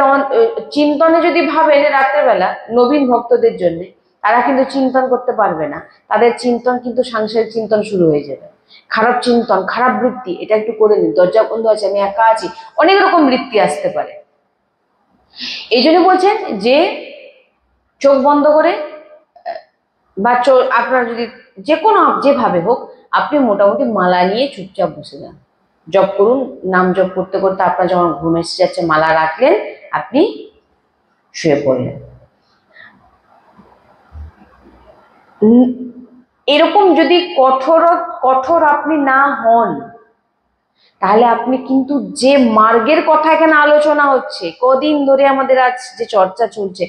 Speaker 1: চিন্তনে যদি ভাবেন রাত্রেবেলা, নবীন ভক্তদের জন্য, তারা কিন্তু চিন্তন করতে পারবে না। তাদের চিন্তন কিন্তু সাংসারিক চিন্তন শুরু হয়ে যাবে, খারাপ চিন্তন, খারাপ বৃত্তি। এটা একটু করে নিন, দরজা বন্ধ আছে, আমি একা আছি, অনেক রকম বৃত্তি আসতে পারে। এই জন্য বলছেন যে চোখ বন্ধ করে বা আপনার যদি যে কোনো যেভাবে হোক, আপনি মোটামুটি মালা নিয়ে চুপচাপ বসে যান, জপ করুন। নাম জপ করতে করতে আপনার যখন ঘুম এসে যাচ্ছে, মালা রাখলেন, আপনি শুয়ে পড়লেন। এরকম যদি কঠোর আপনি না হন, তাহলে আপনি কিন্তু যে মার্গের কথা এখানে আলোচনা হচ্ছে, কদিন ধরে আমাদের আজ যে চর্চা চলছে,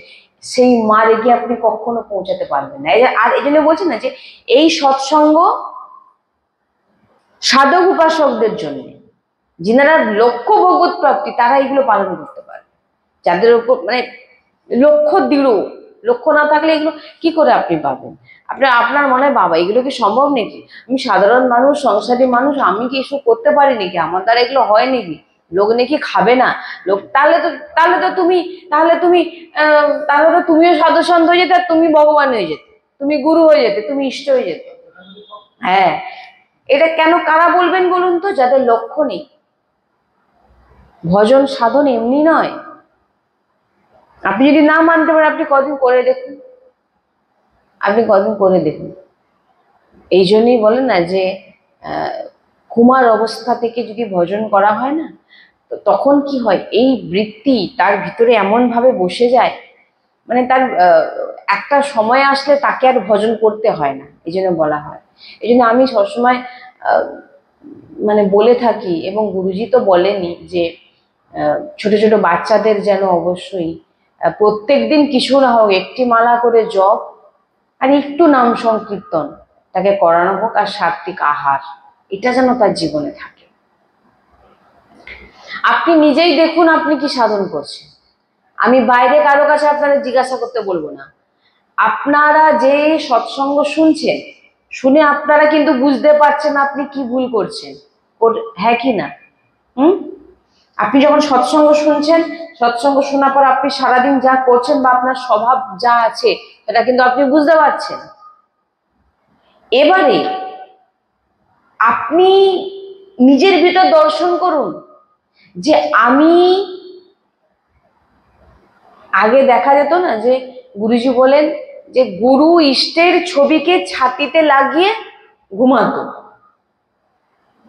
Speaker 1: সেই মার্গে আপনি কখনো পৌঁছাতে পারবেন না। আর এই জন্য বলছেন না যে এই সৎসঙ্গ সাধক উপাসকদের জন্য, যিনারা লক্ষ্য ভগবত প্রাপ্তি, তারা এগুলো পালন করতে পারে। যাদের উপর মানে লক্ষ্য দৃঢ়, লক্ষ্য না থাকলে এগুলো কি করে আপনি পাবেন? আপনার মনে হয় বাবা এগুলো কি সম্ভব নাকি? আমি সাধারণ মানুষ, সংসারী মানুষ, আমি কি এসব করতে পারি নাকি? আমার দ্বারা এগুলো হয় নাকি? লোক নাকি খাবে না লোক? তাহলে তো তুমিও সাধু সন্ত হয়ে যেতে, আর তুমি ভগবান হয়ে যেতে, তুমি গুরু হয়ে যেতে, তুমি ইষ্ট হয়ে যেতে। হ্যাঁ, এটা কেন কারা বলবেন বলুন তো? যাদের লক্ষ্য নেই। ভজন সাধন এমনি নয়। আপনি যদি না মানতে পারেন, আপনি কদিন করে দেখুন। এই জন্যই বলেন না যে কুমার অবস্থা থেকে যদি ভজন করা হয় না, তখন কি হয়, এই বৃত্তি তার ভিতরে এমন ভাবে বসে যায়, মানে তার একটা সময় আসলে তাকে আর ভজন করতে হয় না। এই জন্য বলা হয়। এই জন্য আমি সবসময় মানে বলে থাকি, এবং গুরুজি তো বলেনি যে ছোট ছোট বাচ্চাদের যেন অবশ্যই প্রত্যেকদিন কিছু না হোক একটি মালা করে জপ আর একটু নাম সংকীর্তন তাকে করানো হোক, আর সাত্বিক আহার, এটা যেন তার জীবনে থাকে। আপনি নিজেই দেখুন আপনি কি সাধন করছেন। আমি বাইরে কারো কাছে আপনাদের জিজ্ঞাসা করতে বলবো না। আপনারা যে সৎসঙ্গ শুনছেন, শুনে আপনারা কিন্তু বুঝতে পারছেন আপনি কি ভুল করছেন, হ্যাঁ কি না? আপনি যখন সৎসঙ্গ শুনছেন, সৎসঙ্গ শোনার পর আপনি সারাদিন যা করছেন বা আপনার স্বভাব যা আছে, সেটা কিন্তু আপনি বুঝতে পারছেন। এবারে আপনি নিজের ভিতর দর্শন করুন যে আমি, আগে দেখা যেত না যে গুরুজি বলেন যে গুরু ইষ্টের ছবিকে ছাতিতে লাগিয়ে ঘুমাতো,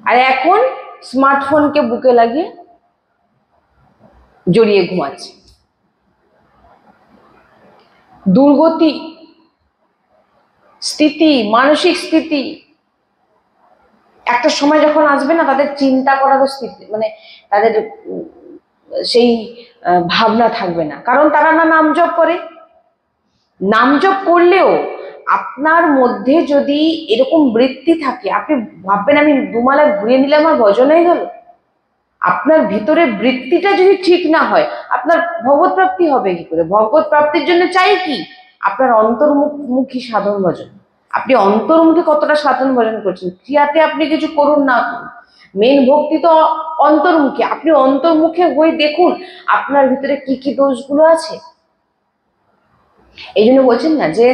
Speaker 1: আর এখন স্মার্টফোনকে বুকে লাগিয়ে জড়িয়ে ঘুমাচ্ছে। দুর্গতি স্থিতি, মানসিক স্থিতি, একটা সময় যখন আসবে না, তাদের চিন্তা করারও স্থিতি, মানে তাদের সেই ভাবনা থাকবে না, কারণ তারা না নাম জপ করে। নাম জপ করলেও আপনার মধ্যে যদি এরকম বৃত্তি থাকে, আপনি ভাববেন আমি দুমালা ঘুরিয়ে নিলে আমার ভজন হয়ে গেল। আপনার ভিতরে বৃত্তিটা যদি ঠিক না হয়, আপনার ভগবত প্রাপ্তি হবে কি করে? ভগবত প্রাপ্তির জন্য চাই কি? আপনার অন্তর্মুখী সাধন ভজন। আপনি অন্তর্মুখী কতটা সাধন ভজন করছেন, ক্রিয়াতে আপনি কিছু করুন না করুন, মেন ভক্তি তো অন্তর্মুখী। আপনি অন্তর্মুখে হয়ে দেখুন আপনার ভিতরে কি কি দোষগুলো আছে। এই জন্য বলছেন না যে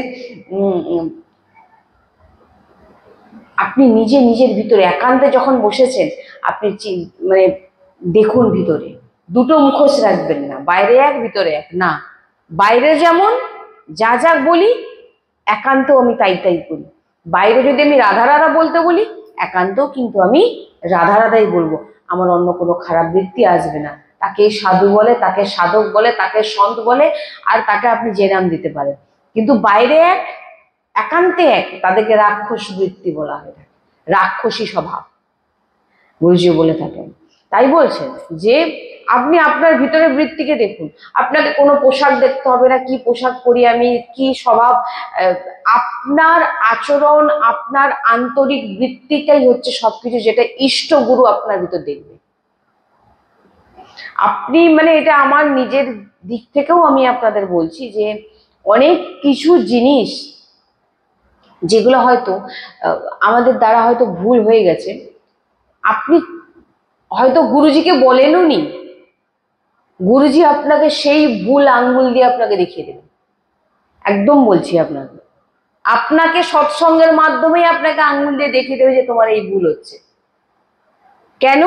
Speaker 1: আপনি নিজের ভিতরে একান্তে যখন বসেছেন, আপনি মানে দেখুন ভিতরে দুটো মুখোশ রাখবেন না, বাইরে এক ভিতরে এক না। বাইরে যেমন যা যা বলি একান্ত আমি তাই তাই করি। বাইরে যদি আমি রাধা রাধা বলতে বলি, একান্ত কিন্তু আমি রাধা রাধাই বলবো। আমার অন্য কোনো খারাপ বৃত্তি আসবে না। তাকে সাধু বলে, তাকে সাধক বলে, তাকে সন্ত বলে, আর তাকে আপনি যে নাম দিতে পারেন, কিন্তু বাইরে এক একান্তে এক। তাদেরকে রাক্ষস বৃত্তি বলা হয়, রাক্ষসী স্বভাব গুরুজি বলে থাকেন। তাই বলছেন যে আপনি আপনার ভিতরে বৃত্তিকে দেখুন। আপনাকে কোনো পোশাক দেখতে হবে না, কি পোশাক পরি আমি, কি স্বভাব। আপনার আচরণ, আপনার আন্তরিক বৃত্তিটাই হচ্ছে সবকিছু, যেটা ইষ্ট গুরু আপনার ভিতর দেখবে। আপনি মানে এটা আমার নিজের দিক থেকেও আমি আপনাদের বলছি যে অনেক কিছু জিনিস যেগুলো হয়তো আমাদের দ্বারা হয়তো ভুল হয়ে গেছে, আপনি হয়তো গুরুজিকে বলেনও নি, গুরুজি আপনাকে সেই ভুল আঙ্গুল দিয়ে আপনাকে দেখিয়ে দেবেন। একদম বলছি আপনাকে, আপনাকে সৎসঙ্গের মাধ্যমেই আপনাকে আঙ্গুল দিয়ে দেখিয়ে দেবে যে তোমার এই ভুল হচ্ছে। কেন?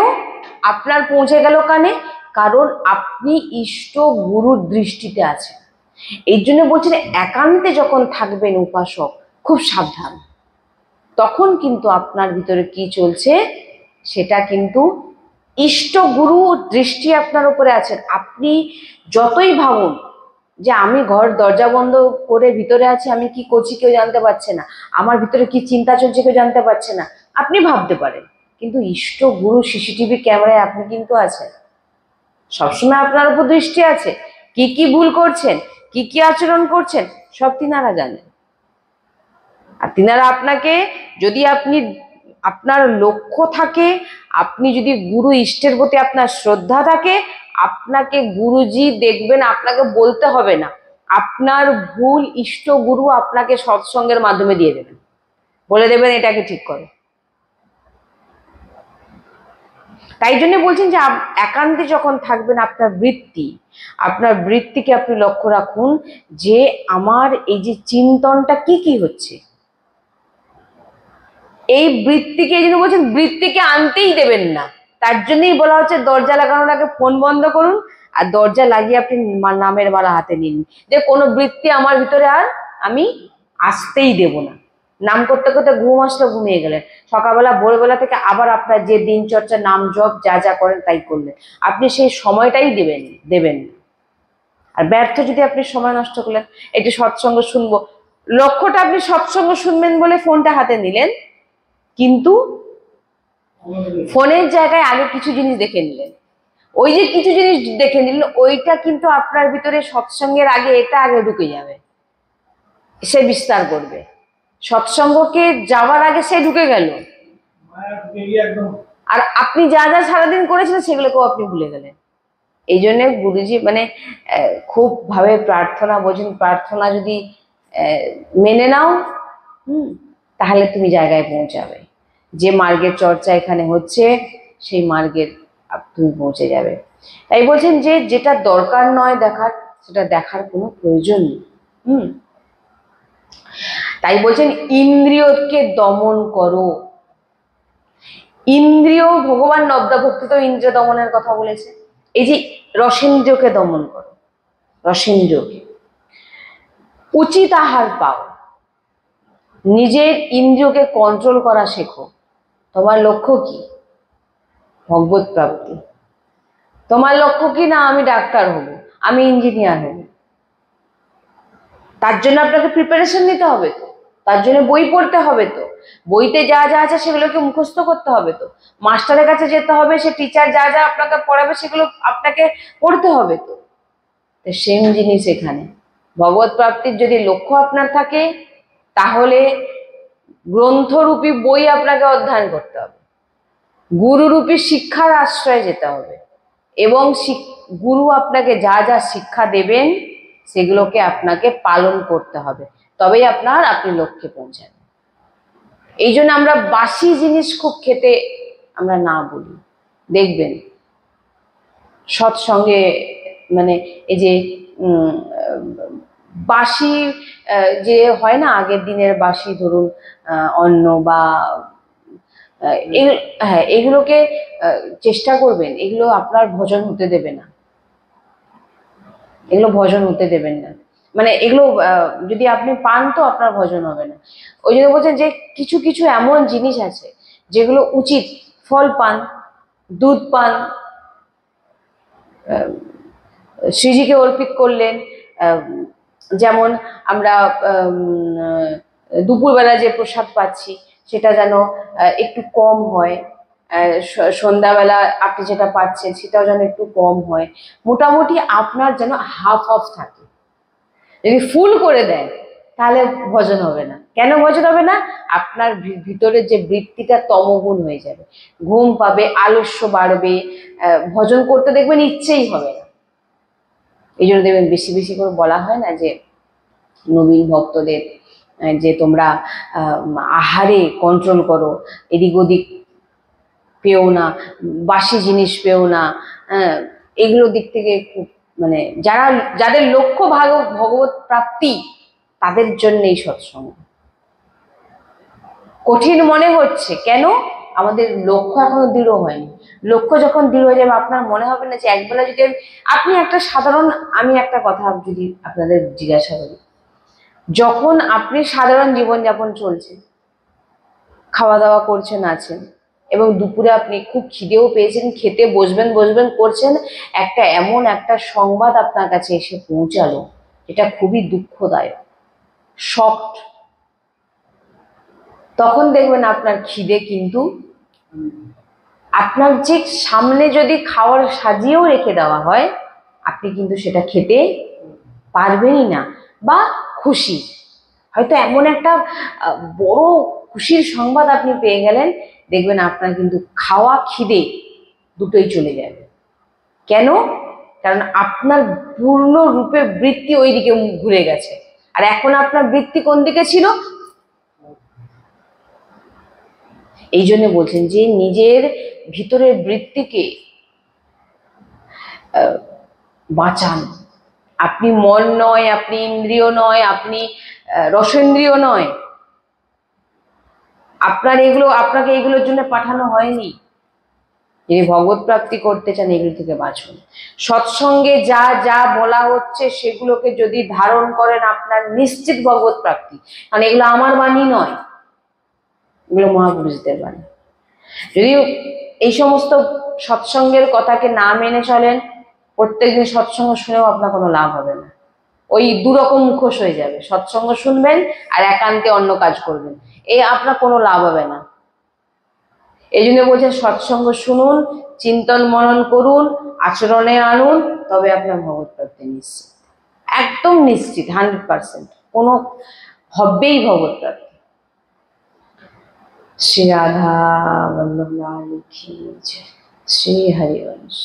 Speaker 1: আপনার পৌঁছে গেল কানে, কারণ আপনি ইষ্ট গুরুর দৃষ্টিতে আছেন। এই জন্য বলছেন একান্তে যখন থাকবেন উপাসক, খুব সাবধান। তখন কিন্তু আপনার ভিতরে কি চলছে সেটা কিন্তু ইষ্ট গুরু দৃষ্টি আপনার উপরে আছেন। আপনি যতই ভাবুন যে আমি ঘর দরজা বন্ধ করে ভিতরে আছি, আমি কি করছি কেউ জানতে পারছে না, আমার ভিতরে কি চিন্তা চলছে কেউ জানতে পারছে না, আপনি ভাবতে পারেন, কিন্তু ইষ্ট গুরু সিসিটিভি ক্যামেরায় আপনি কিন্তু আছেন। সবসময় আপনার উপর দৃষ্টি আছে। কি কি ভুল করছেন, কি কি আচরণ করছেন, সব তিনারা জানেন। আর তিনারা আপনাকে, যদি আপনি আপনার লক্ষ্য থাকে, আপনি যদি গুরু ইষ্টের প্রতি আপনার শ্রদ্ধা থাকে, আপনাকে গুরুজি দেখবেন, আপনাকে বলতে হবে না। আপনার ভুল ইষ্ট গুরু আপনাকে সৎসঙ্গের মাধ্যমে দিয়ে দেবেন, বলে দেবেন এটাকে ঠিক করো। তাই জন্য বলছেন যে একান্তে যখন থাকবেন, আপনার বৃত্তিকে আপনি লক্ষ্য রাখুন যে আমার এই যে চিন্তনটা কি কি হচ্ছে। এই বৃত্তিকে, এই জন্য বলছেন বৃত্তিকে আনতেই দেবেন না। তার জন্যই বলা হচ্ছে দরজা লাগানোর আগে ফোন বন্ধ করুন, আর দরজা লাগিয়ে আপনি নামের মালা হাতে নিন, যে কোনো বৃত্তি আমার ভিতরে আর আমি আসতেই দেব না। নাম করতে করতে ঘুম আসলে ঘুমিয়ে গেলেন, সকালবেলা ভোরবেলা থেকে আবার আপনার যে দিনচর্চা নাম জপ যা যা করেন তাই করলেন, আপনি সেই সময়টাই দেবেন না। আর ব্যর্থ যদি আপনি সময় নষ্ট করলেন, একটু সৎসঙ্গ শুনবো, লক্ষ্যটা আপনি সৎসঙ্গ শুনবেন বলে ফোনটা হাতে নিলেন, কিন্তু ফোনের জায়গায় আগে কিছু জিনিস দেখে নিলেন। ওই যে কিছু জিনিস দেখে নিলেন, ওইটা কিন্তু আপনার ভিতরে সৎসঙ্গের আগে এটা আগে ঢুকে যাবে, সে বিস্তার করবে। সৎসঙ্গকে যাওয়ার আগে সে ঢুকে গেল, আর আপনি যা যা সারাদিন করেছিলেন সেগুলোকেও আপনি ভুলে গেলেন। এই জন্য গুরুজি মানে খুব ভাবে প্রার্থনা বোঝেন, প্রার্থনা যদি মেনে নাও তাহলে তুমি জায়গায় পৌঁছাবে। যে মার্গের চর্চা এখানে হচ্ছে সেই মার্গের তুমি পৌঁছে যাবে। তাই বলছেন যে যেটা দরকার নয় দেখার, সেটা দেখার কোনো প্রয়োজন নেই। তাই বলছেন ইন্দ্রিয়কে দমন করো। ইন্দ্রিয়, ভগবান নবদা ভক্তি তো ইন্দ্রিয় দমনের কথা বলেছে। এই যে রসেন্দ্রিয়কে দমন করো, রসেন্দ্রিয়কে উচিত আহার পাও, নিজের ইন্দ্রিয়কে কন্ট্রোল করা শেখো। তোমার লক্ষ্য কি? ভগবত প্রাপ্তি। তোমার লক্ষ্য কি না আমি ডাক্তার হব, আমি ইঞ্জিনিয়ার হব? তার জন্য আপনাকে প্রিপারেশন নিতে হবে। তার জন্য বই পড়তে হবে তো, বইতে যা যা আছে সেগুলোকে মুখস্থ করতে হবে তো, মাস্টারের কাছে যেতে হবে, সে টিচার যা যা আপনাকে পড়াবে সেগুলো আপনাকে পড়তে হবে তো। সেম জিনিস এখানে, ভগবত প্রাপ্তির যদি লক্ষ্য আপনার থাকে তাহলে গ্রন্থরূপী বই আপনাকে অধ্যয়ন করতে হবে, গুরুরূপী শিক্ষার আশ্রয়ে যেতে হবে, এবং গুরু আপনাকে যা যা শিক্ষা দেবেন সেগুলোকে আপনাকে পালন করতে হবে, তবেই আপনি লক্ষ্যে পৌঁছাবেন। এই জন্য আমরা বাসি জিনিস খুব খেতে আমরা না বলি। দেখবেন সৎসঙ্গে মানে এই যে বাসি যে হয় না, আগের দিনের বাসি ধরুন অন্ন বা হ্যাঁ, এগুলোকে চেষ্টা করবেন, এগুলো আপনার ভোজন হতে দেবে না, এগুলো ভোজন হতে দেবেন না, মানে এগুলো যদি আপনি পান তো আপনার ভোজন হবে না। ওই জন্য বলছেন যে কিছু কিছু এমন জিনিস আছে যেগুলো উচিত, ফল পান, দুধ পান, শ্রীজিকে অর্পিত করলেন। যেমন আমরা দুপুরবেলা যে প্রসাদ পাচ্ছি সেটা যেন একটু কম হয়, সন্ধ্যাবেলা আপনি যেটা পাচ্ছেন সেটাও যেন একটু কম হয়, মোটামুটি আপনার যেন হাফ অফ থাকে। যদি ফুল করে দেয় তাহলে ভজন হবে না। কেন ভজন হবে না? আপনার ভিতরের যে বৃত্তিটা তমগুণ হয়ে যাবে, ঘুম পাবে, আলস্য বাড়বে, ভজন করতে দেখবেন ইচ্ছেই হবে না। এই জন্য দেখবেন বেশি বেশি করে বলা হয় না যে নবীন ভক্তদের যে তোমরা আহারে কন্ট্রোল করো, এদিক ওদিক পেও না, বাসি জিনিস পেও না, এগুলো দিক থেকে খুব মানে যাদের লক্ষ্য ভগবত প্রাপ্তি তাদের জন্য এই সৎসঙ্গ কঠিন মনে হচ্ছে। কেন? আমাদের লক্ষ্য এখনো দৃঢ় হয়নি। লক্ষ্য যখন দৃঢ় হয়ে যাবে আপনার মনে হবে না যে একবেলা যদি আপনি একটা সাধারণ, আমি একটা কথা যদি আপনাদের জিজ্ঞাসা করি, যখন আপনি সাধারণ জীবনযাপন চলছে, খাওয়া দাওয়া করছেন আছেন, এবং দুপুরে আপনি খুব খিদেও পেয়েছেন, খেতে বসবেন করছেন, এমন একটা সংবাদ আপনার কাছে এসে পৌঁছালো যেটা খুবই দুঃখদায়ক, শকড, তখন দেখবেন আপনার খিদে কিন্তু আপনার যে সামনে যদি খাওয়ার সাজিয়েও রেখে দেওয়া হয় আপনি কিন্তু সেটা খেতে পারবেনই না। বা খুশি, হয়তো এমন একটা বড় খুশির সংবাদ আপনি পেয়ে গেলেন, দেখবেন আপনার কিন্তু খাওয়া খিদে দুটোই চলে যাবে। কেন? কারণ আপনার পূর্ণরূপে বৃত্তি ওই দিকে ঘুরে গেছে, আর এখন আপনার বৃত্তি কোন দিকে ছিল? এই জন্য বলছেন যে নিজের ভিতরের বৃত্তিকে বাঁচান। আপনি মন নয়, আপনি ইন্দ্রিয় নয়, আপনি রসেন্দ্রিয় নয়, আপনাকে এগুলোর জন্য পাঠানো হয়নি। যদি ভগবত প্রাপ্তি করতে চান এগুলো থেকে বাঁচুন। সৎসঙ্গে যা যা বলা হচ্ছে সেগুলোকে যদি ধারণ করেন আপনার নিশ্চিত ভগবত প্রাপ্তি। কারণ এগুলো আমার বাণী নয়, এগুলো মহাপুরুষদের বাণী। যদি এই সমস্ত সৎসঙ্গের কথাকে না মেনে চলেন, প্রত্যেকদিন সৎসঙ্গ শুনেও আপনার কোনো লাভ হবে না, ওই দুরকম মুখোশ হয়ে যাবে। সৎসঙ্গ শুনবেন আর একান্তে অন্য কাজ করবেন, আপনার কোনো লাভ হবে না। এই জন্য বলছেন সৎসঙ্গ শুনুন, চিন্তন মনন করুন, আচরণে আনুন, তবে আপনার ভগবত প্রাপ্তি নিশ্চিত, একদম নিশ্চিত, 100%, কোনো হবেই ভগবত প্রাপ্তি। श्री राधा वल्लभ लाल की जय। श्री हरिवंश।